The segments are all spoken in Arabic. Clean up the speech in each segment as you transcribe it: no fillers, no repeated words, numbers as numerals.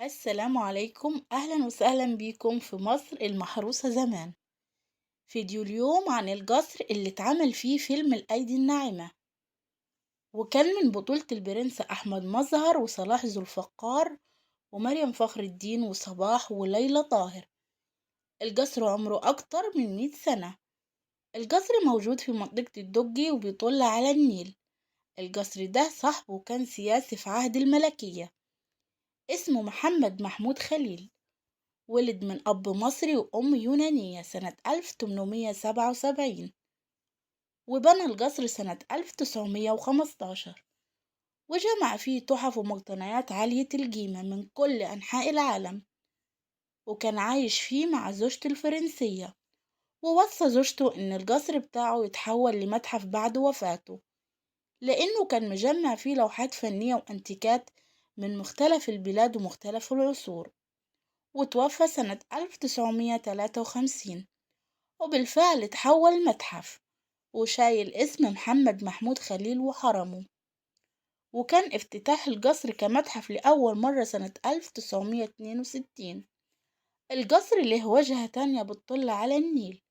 السلام عليكم، أهلا وسهلا بيكم في مصر المحروسة زمان. فيديو اليوم عن القصر اللي اتعمل فيه فيلم الأيدي الناعمة، وكان من بطولة البرنس أحمد مظهر وصلاح ذو الفقار ومريم فخر الدين وصباح وليلى طاهر. القصر عمره أكتر من 100 سنة. القصر موجود في منطقة الدقي وبيطل على النيل. القصر ده صاحبه كان سياسي في عهد الملكية، اسمه محمد محمود خليل. ولد من أب مصري وأم يونانية سنة 1877، وبنى القصر سنة 1915، وجمع فيه تحف ومقتنيات عالية القيمة من كل أنحاء العالم. وكان عايش فيه مع زوجته الفرنسية، ووصى زوجته إن القصر بتاعه يتحول لمتحف بعد وفاته، لأنه كان مجمع فيه لوحات فنية وأنتيكات من مختلف البلاد ومختلف العصور. وتوفى سنة 1953، وبالفعل اتحول متحف وشايل اسم محمد محمود خليل وحرمه. وكان افتتاح القصر كمتحف لأول مرة سنة 1962. القصر له وجهة تانية بتطل على النيل،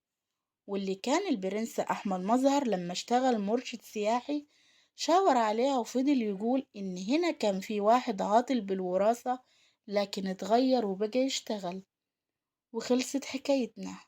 واللي كان البرنس أحمد مظهر لما اشتغل مرشد سياحي شاور عليها وفضل يقول إن هنا كان في واحد عاطل بالوراثة، لكن اتغير وبقى يشتغل. وخلصت حكايتنا.